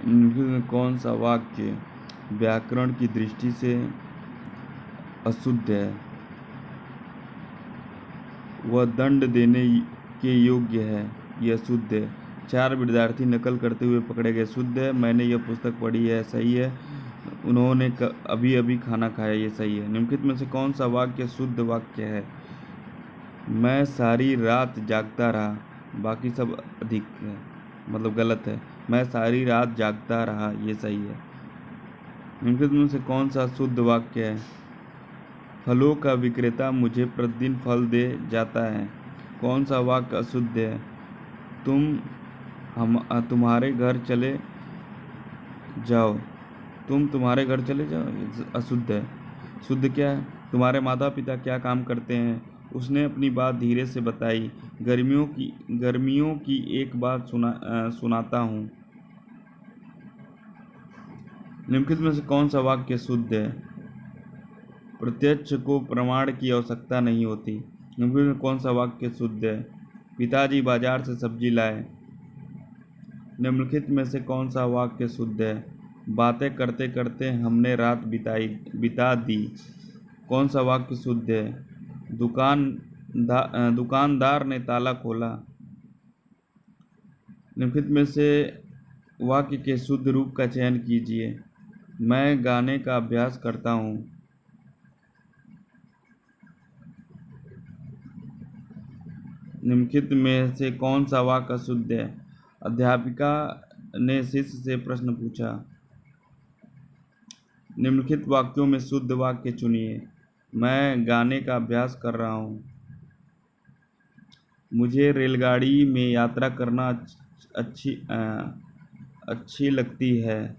निम्नलिखित में कौन सा वाक्य व्याकरण की दृष्टि से अशुद्ध है? वह दंड देने के योग्य है, यह शुद्ध है। 4 विद्यार्थी नकल करते हुए पकड़े गए, शुद्ध है। मैंने यह पुस्तक पढ़ी है, सही है। उन्होंने अभी अभी खाना खाया, ये सही है। निम्नलिखित में से कौन सा वाक्य शुद्ध वाक्य है? मैं सारी रात जागता रहा, बाकी सब अधिक है, मतलब गलत है। मैं सारी रात जागता रहा, ये सही है। निम्नलिखित में से कौन सा शुद्ध वाक्य है? फलों का विक्रेता मुझे प्रतिदिन फल दे जाता है, कौन सा वाक्य अशुद्ध है? तुम्हारे घर चले जाओ, तुम्हारे घर चले जाओ, अशुद्ध है। शुद्ध क्या है? तुम्हारे माता पिता क्या काम करते हैं? उसने अपनी बात धीरे से बताई। गर्मियों की एक बात सुनाता हूँ। निम्नलिखित में से कौन सा वाक्य शुद्ध है? प्रत्यक्ष को प्रमाण की आवश्यकता नहीं होती। निम्नलिखित में कौन सा वाक्य शुद्ध है? पिताजी बाजार से सब्जी लाए। निम्नलिखित में से कौन सा वाक्य शुद्ध है? बातें करते करते हमने रात बिता दी, कौन सा वाक्य शुद्ध है? दुकानदार ने ताला खोला। निम्नलिखित में से वाक्य के शुद्ध रूप का चयन कीजिए। मैं गाने का अभ्यास करता हूँ। निम्नलिखित में से कौन सा वाक्य अशुद्ध है? अध्यापिका ने शिष्य से प्रश्न पूछा। निम्नलिखित वाक्यों में शुद्ध वाक्य चुनिए। मैं गाने का अभ्यास कर रहा हूँ। मुझे रेलगाड़ी में यात्रा करना अच्छी लगती है।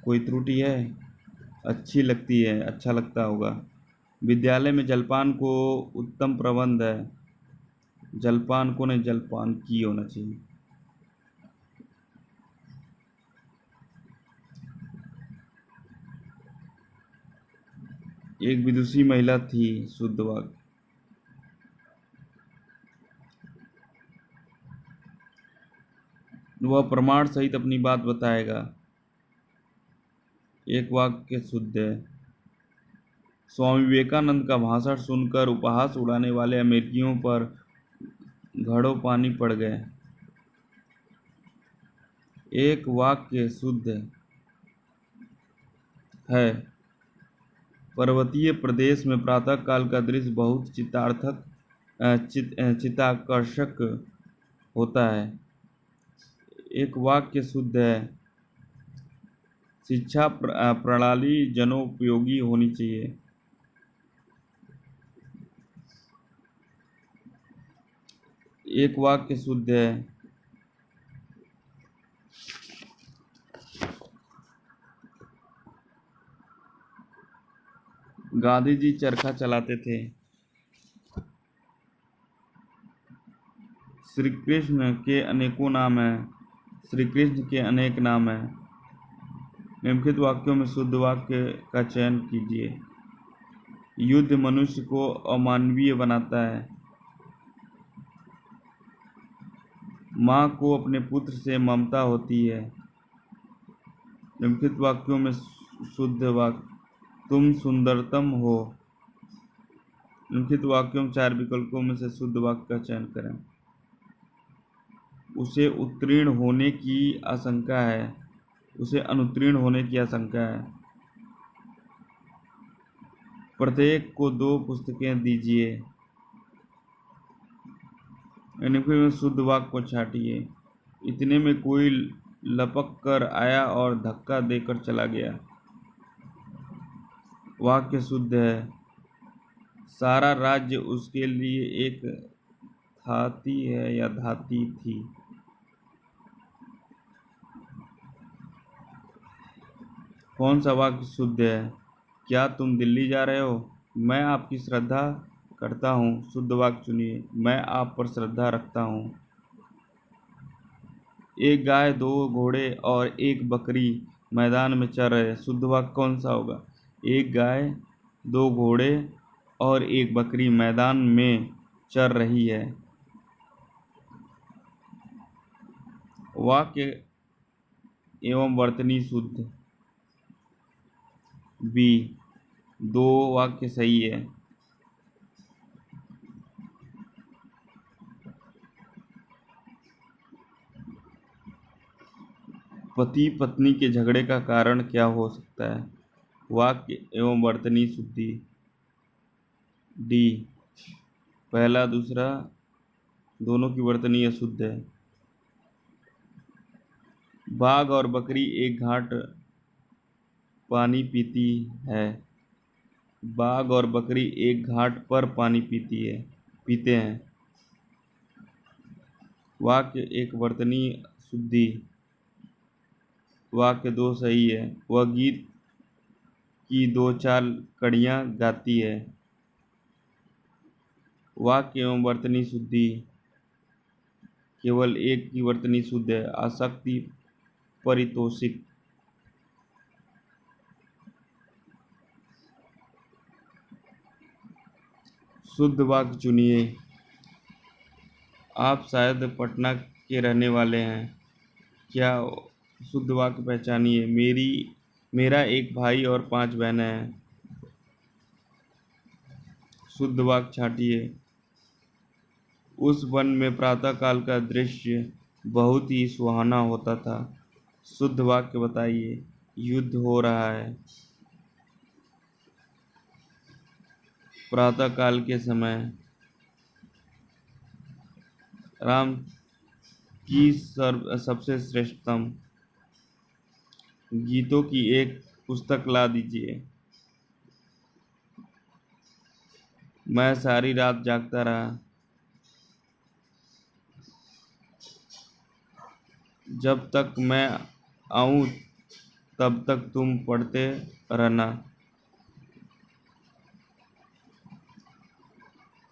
कोई त्रुटि है? अच्छी लगती है, अच्छा लगता होगा। विद्यालय में जलपान को उत्तम प्रबंध है। जलपान को नहीं, जलपान की होना चाहिए। एक विदुषी महिला थी, शुद्ध वाक्य। वह प्रमाण सहित अपनी बात बताएगा, एक वाक्य शुद्ध है। स्वामी विवेकानंद का भाषण सुनकर उपहास उड़ाने वाले अमेरिकियों पर घड़ों पानी पड़ गए, एक वाक्य शुद्ध है। पर्वतीय प्रदेश में प्रातः काल का दृश्य बहुत चित्ताकर्षक होता है, एक वाक्य शुद्ध है। शिक्षा प्रणाली जनोपयोगी होनी चाहिए, एक वाक्य शुद्ध है। गांधी जी चरखा चलाते थे। श्री कृष्ण के अनेकों नाम हैं, श्री कृष्ण के अनेक नाम हैं। निम्नलिखित वाक्यों में शुद्ध वाक्य का चयन कीजिए। युद्ध मनुष्य को अमानवीय बनाता है। माँ को अपने पुत्र से ममता होती है। निम्नलिखित वाक्यों में शुद्ध वाक्य, तुम सुंदरतम हो। निम्नलिखित वाक्यों में 4 विकल्पों में से शुद्ध वाक्य का चयन करें। उसे उत्तीर्ण होने की आशंका है, उसे अनुत्तीर्ण होने की आशंका है। प्रत्येक को 2 पुस्तकें दीजिए। निम्नलिखित में शुद्ध वाक्य को छांटिए। इतने में कोई लपक कर आया और धक्का देकर चला गया, वाक्य शुद्ध है। सारा राज्य उसके लिए एक धाती है या धाती थी, कौन सा वाक्य शुद्ध है? क्या तुम दिल्ली जा रहे हो? मैं आपकी श्रद्धा करता हूँ, शुद्ध वाक्य चुनिए। मैं आप पर श्रद्धा रखता हूँ। एक गाय, 2 घोड़े और एक बकरी मैदान में चर रहे, शुद्ध वाक्य कौन सा होगा? एक गाय, 2 घोड़े और एक बकरी मैदान में चर रही है। वाक्य एवं वर्तनी शुद्ध। बी, दो वाक्य सही है। पति पत्नी के झगड़े का कारण क्या हो सकता है? वाक्य एवं वर्तनी शुद्धि। डी, पहला दूसरा दोनों की वर्तनी अशुद्ध है। बाघ और बकरी एक घाट पानी पीती है। बाघ और बकरी एक घाट पर पानी पीते हैं। वाक्य एक वर्तनी शुद्धि। वाक्य दो सही है। वह गीत की दो चार कड़ियाँ गाती है। वाक्य एवं वर्तनी शुद्धि। केवल एक की वर्तनी शुद्ध है। आसक्ति परितोषिक। शुद्ध वाक्य चुनिए। आप शायद पटना के रहने वाले हैं। क्या शुद्ध वाक्य पहचानिए। मेरा एक भाई और 5 बहनें हैं। शुद्ध वाक्य छांटिए। उस वन में प्रातःकाल का दृश्य बहुत ही सुहाना होता था। शुद्ध वाक्य बताइए। युद्ध हो रहा है। प्रातःकाल के समय राम की सबसे श्रेष्ठतम गीतों की एक पुस्तक ला दीजिए। मैं सारी रात जागता रहा। जब तक मैं आऊं तब तक तुम पढ़ते रहना।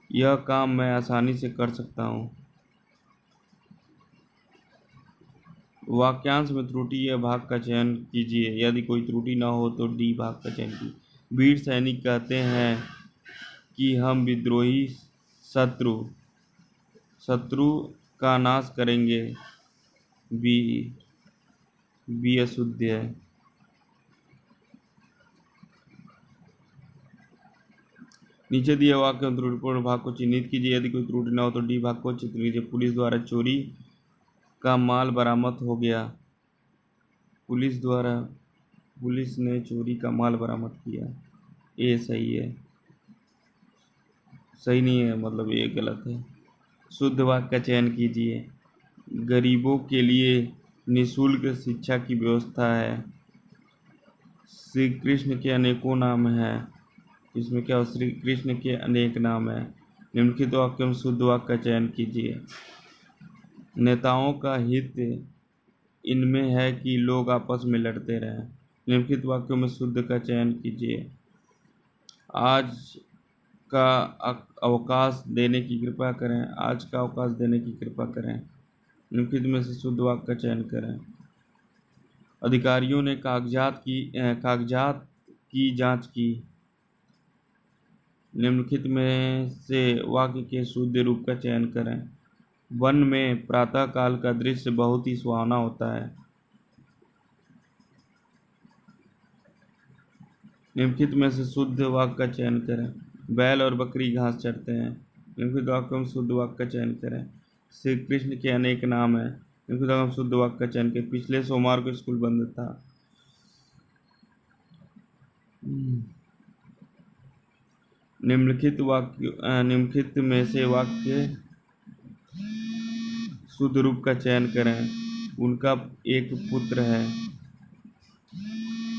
यह काम मैं आसानी से कर सकता हूं। वाक्यांश में त्रुटि या भाग का चयन कीजिए। यदि कोई त्रुटि न हो तो डी भाग का चयन कीजिए। वीर सैनिक कहते हैं कि हम विद्रोही शत्रु का नाश करेंगे। बी अशुद्ध है। नीचे दिए वाक्य में त्रुटिपूर्ण भाग को चिन्हित कीजिए। यदि कोई त्रुटि न हो तो डी भाग को चित्र कीजिए। पुलिस द्वारा चोरी का माल बरामद हो गया। पुलिस ने चोरी का माल बरामद किया। ए सही है। सही नहीं है, मतलब ये गलत है। शुद्ध वाक्य का चयन कीजिए। गरीबों के लिए निःशुल्क शिक्षा की व्यवस्था है। श्री कृष्ण के अनेकों नाम हैं। इसमें क्या हो? श्री कृष्ण के अनेक नाम हैं। निम्नलिखित वाक्यों में शुद्ध वाक्य का चयन कीजिए। नेताओं का हित इनमें है कि लोग आपस में लड़ते रहें। निम्नलिखित वाक्यों में शुद्ध का चयन कीजिए। आज का अवकाश देने की कृपा करें। आज का अवकाश देने की कृपा करें। निम्नलिखित में से शुद्ध वाक्य का चयन करें। अधिकारियों ने कागजात की जांच की। निम्नलिखित में से वाक्य के शुद्ध रूप का चयन करें। वन में प्रातःकाल का दृश्य बहुत ही सुहाना होता है। निम्नलिखित में से शुद्ध वाक्य का चयन करें। बैल और बकरी घास चरते हैं। निम्नलिखित वाक्यों में शुद्ध वाक्य का चयन करें। श्री कृष्ण के अनेक नाम हैं। निम्नलिखित वाक्यों में शुद्ध वाक्य का चयन करें। पिछले सोमवार को स्कूल बंद था। निम्नलिखित में से वाक्य शुद्ध रूप का चयन करें। उनका एक पुत्र है।